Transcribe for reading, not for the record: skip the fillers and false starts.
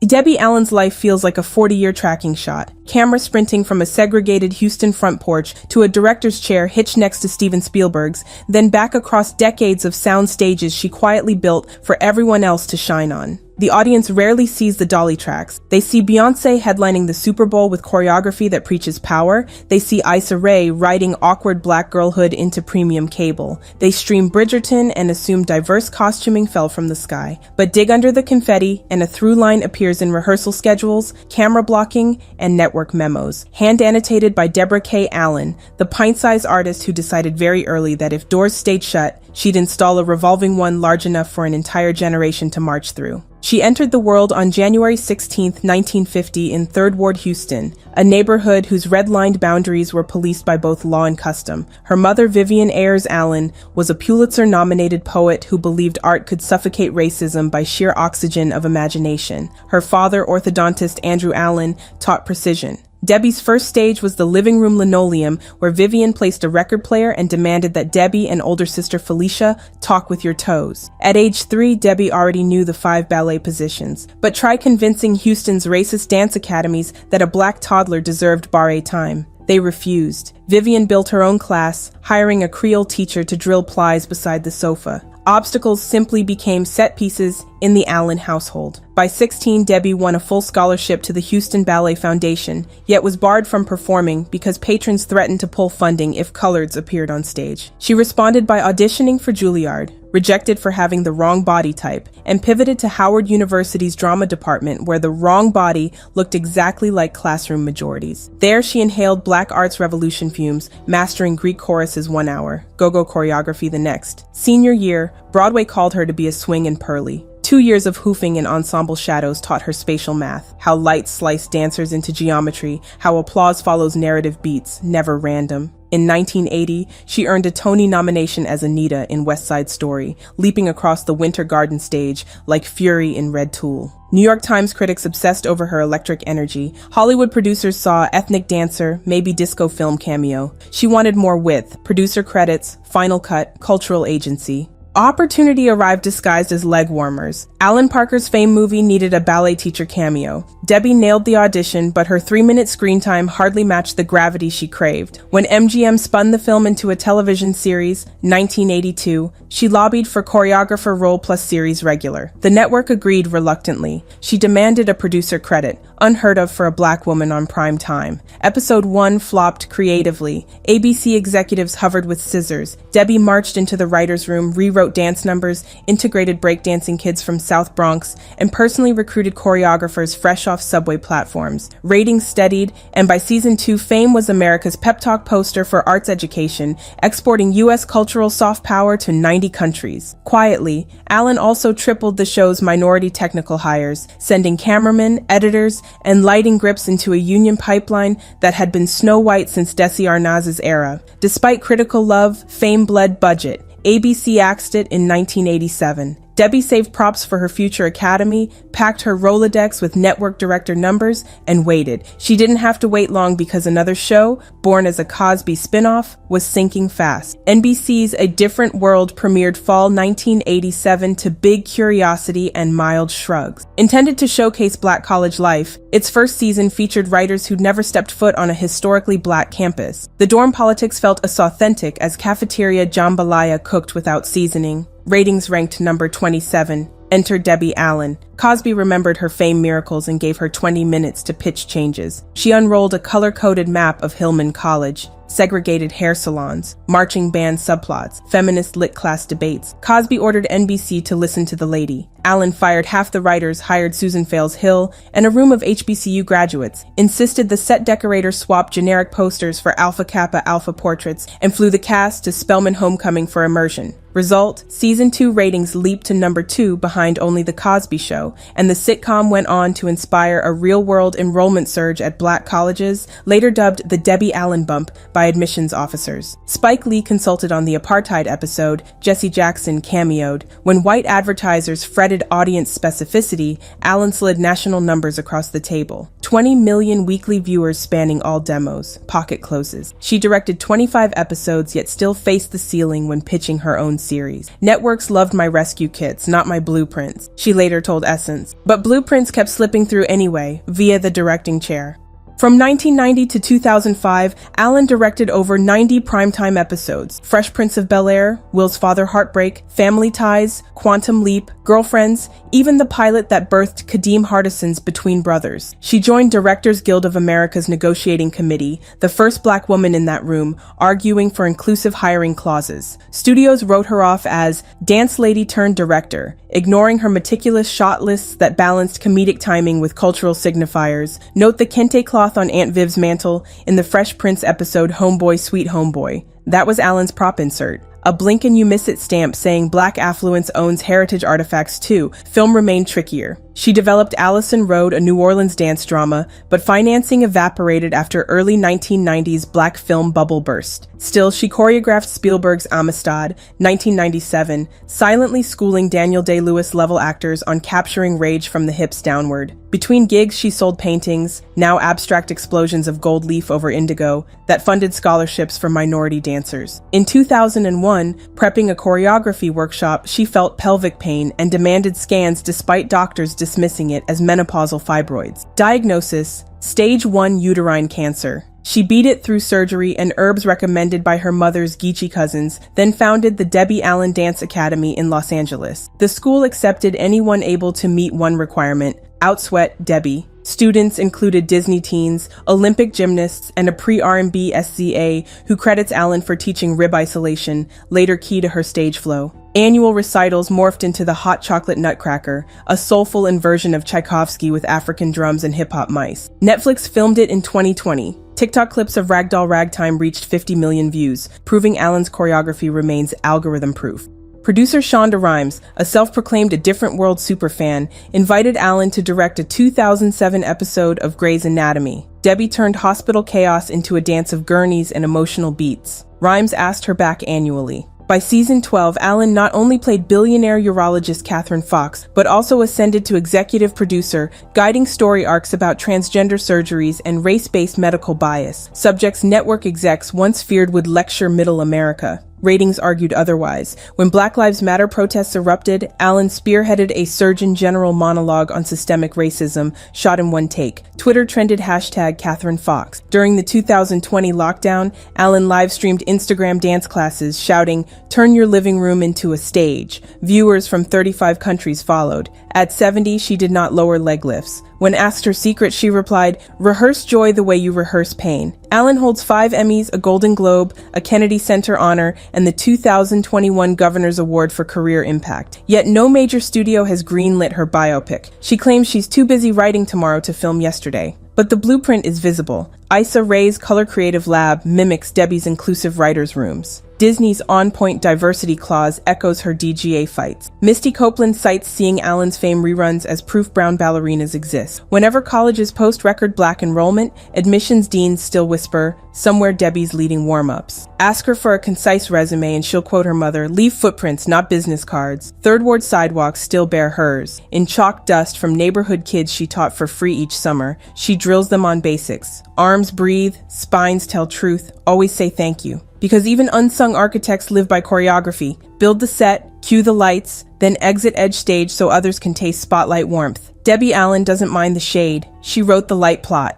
Debbie Allen's life feels like a 40-year tracking shot, camera sprinting from a segregated Houston front porch to a director's chair hitched next to Steven Spielberg's, then back across decades of sound stages she quietly built for everyone else to shine on. The audience rarely sees the dolly tracks. They see Beyoncé headlining the Super Bowl with choreography that preaches power. They see Issa Rae riding awkward black girlhood into premium cable. They stream Bridgerton and assume diverse costuming fell from the sky. But dig under the confetti, and a through line appears in rehearsal schedules, camera blocking, and network memos. Hand annotated by Deborah K. Allen, the pint-sized artist who decided very early that if doors stayed shut, she'd install a revolving one large enough for an entire generation to march through. She entered the world on January 16, 1950 in 3rd Ward, Houston, a neighborhood whose red-lined boundaries were policed by both law and custom. Her mother, Vivian Ayers Allen, was a Pulitzer-nominated poet who believed art could suffocate racism by sheer oxygen of imagination. Her father, orthodontist Andrew Allen, taught precision. Debbie's first stage was the living room linoleum, where Vivian placed a record player and demanded that Debbie and older sister Felicia talk with your toes. At age 3, Debbie already knew the 5 ballet positions, but tried convincing Houston's racist dance academies that a black toddler deserved barre time. They refused. Vivian built her own class, hiring a Creole teacher to drill plies beside the sofa. Obstacles simply became set pieces in the Allen household. By 16, Debbie won a full scholarship to the Houston Ballet Foundation, yet was barred from performing because patrons threatened to pull funding if coloreds appeared on stage. She responded by auditioning for Juilliard, rejected for having the wrong body type, and pivoted to Howard University's drama department, where the wrong body looked exactly like classroom majorities. There, she inhaled Black Arts Revolution fumes, mastering Greek choruses 1 hour, go-go choreography the next. Senior year, Broadway called her to be a swing and Pearly. 2 years of hoofing and ensemble shadows taught her spatial math, how lights slice dancers into geometry, how applause follows narrative beats, never random. In 1980, she earned a Tony nomination as Anita in West Side Story, leaping across the Winter Garden stage like Fury in Red Tool. New York Times critics obsessed over her electric energy. Hollywood producers saw ethnic dancer, maybe disco film cameo. She wanted more width, producer credits, final cut, cultural agency. Opportunity arrived disguised as leg warmers. Alan Parker's Fame movie needed a ballet teacher cameo. Debbie nailed the audition, but her 3-minute screen time hardly matched the gravity she craved. When MGM spun the film into a television series, 1982, she lobbied for choreographer role plus series regular. The network agreed reluctantly. She demanded a producer credit, unheard of for a black woman on prime time. Episode 1 flopped creatively. ABC executives hovered with scissors. Debbie marched into the writer's room, rewrote dance numbers, integrated breakdancing kids from South Bronx, and personally recruited choreographers fresh off subway platforms. Ratings steadied, and by season 2, Fame was America's pep talk poster for arts education, exporting U.S. cultural soft power to 90 countries. Quietly, Allen also tripled the show's minority technical hires, sending cameramen, editors, and lighting grips into a union pipeline that had been snow white since Desi Arnaz's era. Despite critical love, Fame bled budget. ABC axed it in 1987. Debbie saved props for her future academy, packed her Rolodex with network director numbers, and waited. She didn't have to wait long because another show, born as a Cosby spinoff, was sinking fast. NBC's A Different World premiered fall 1987 to big curiosity and mild shrugs. Intended to showcase black college life, its first season featured writers who'd never stepped foot on a historically black campus. The dorm politics felt as authentic as cafeteria jambalaya cooked without seasoning. Ratings ranked number 27. Enter Debbie Allen. Cosby remembered her Fame miracles and gave her 20 minutes to pitch changes. She unrolled a color-coded map of Hillman College, segregated hair salons, marching band subplots, feminist lit class debates. Cosby ordered NBC to listen to the lady. Allen fired half the writers, hired Susan Fales Hill, and a room of HBCU graduates, insisted the set decorator swap generic posters for Alpha Kappa Alpha portraits, and flew the cast to Spelman Homecoming for immersion. Result, season 2 ratings leaped to number 2 behind only The Cosby Show, and the sitcom went on to inspire a real-world enrollment surge at black colleges, later dubbed the Debbie Allen bump by admissions officers. Spike Lee consulted on the apartheid episode, Jesse Jackson cameoed. When white advertisers fretted audience specificity, Allen slid national numbers across the table. 20 million weekly viewers spanning all demos. Pocket closes. She directed 25 episodes, yet still faced the ceiling when pitching her own series. Networks loved my rescue kits, not my blueprints, she later told essence. But blueprints kept slipping through anyway, via the directing chair. From 1990 to 2005, Allen directed over 90 primetime episodes: Fresh Prince of Bel-Air, Will's Father Heartbreak, Family Ties, Quantum Leap, Girlfriends, even the pilot that birthed Kadeem Hardison's Between Brothers. She joined Directors Guild of America's negotiating committee, the first black woman in that room, arguing for inclusive hiring clauses. Studios wrote her off as dance lady turned director, ignoring her meticulous shot lists that balanced comedic timing with cultural signifiers. Note the kente cloth on Aunt Viv's mantle in the Fresh Prince episode Homeboy Sweet Homeboy. That was Allen's prop insert. A blink and you miss it stamp saying Black affluence owns heritage artifacts too. Film remained trickier. She developed Allison Road, a New Orleans dance drama, but financing evaporated after early 1990s black film bubble burst. Still, she choreographed Spielberg's Amistad, 1997, silently schooling Daniel Day-Lewis level actors on capturing rage from the hips downward. Between gigs, she sold paintings, now abstract explosions of gold leaf over indigo, that funded scholarships for minority dancers. In 2001, prepping a choreography workshop, she felt pelvic pain and demanded scans despite doctors dismissing it as menopausal fibroids. Diagnosis: stage 1 uterine cancer. She beat it through surgery and herbs recommended by her mother's Geechee cousins, then founded the Debbie Allen Dance Academy in Los Angeles. The school accepted anyone able to meet one requirement: outsweat Debbie. Students included Disney teens, Olympic gymnasts, and a pre-R&B SZA who credits Allen for teaching rib isolation, later key to her stage flow. Annual recitals morphed into the Hot Chocolate Nutcracker, a soulful inversion of Tchaikovsky with African drums and hip-hop mice. Netflix filmed it in 2020. TikTok clips of Ragdoll Ragtime reached 50 million views, proving Allen's choreography remains algorithm-proof. Producer Shonda Rhimes, a self-proclaimed A Different World superfan, invited Allen to direct a 2007 episode of Grey's Anatomy. Debbie turned hospital chaos into a dance of gurneys and emotional beats. Rhimes asked her back annually. By season 12, Allen not only played billionaire urologist Catherine Fox, but also ascended to executive producer, guiding story arcs about transgender surgeries and race-based medical bias, subjects network execs once feared would lecture middle America. Ratings argued otherwise. When Black Lives Matter protests erupted, Allen spearheaded a Surgeon General monologue on systemic racism, shot in one take. Twitter trended hashtag Catherine Fox. During the 2020 lockdown, Allen live-streamed Instagram dance classes, shouting, "Turn your living room into a stage." Viewers from 35 countries followed. At 70, she did not lower leg lifts. When asked her secret, she replied, "Rehearse joy the way you rehearse pain." Allen holds 5 Emmys, a Golden Globe, a Kennedy Center honor, and the 2021 Governor's Award for Career Impact. Yet no major studio has greenlit her biopic. She claims she's too busy writing tomorrow to film yesterday. But the blueprint is visible. Issa Rae's Color Creative Lab mimics Debbie's inclusive writers' rooms. Disney's on-point diversity clause echoes her DGA fights. Misty Copeland cites seeing Allen's fame reruns as proof brown ballerinas exist. Whenever colleges post record black enrollment, admissions deans still whisper, "Somewhere Debbie's leading warm-ups." Ask her for a concise resume and she'll quote her mother, "Leave footprints, not business cards." Third Ward sidewalks still bear hers. In chalk dust from neighborhood kids she taught for free each summer, she drills them on basics. Arms breathe, spines tell truth, always say thank you. Because even unsung architects live by choreography. Build the set, cue the lights, then exit edge stage so others can taste spotlight warmth. Debbie Allen doesn't mind the shade. She wrote the light plot.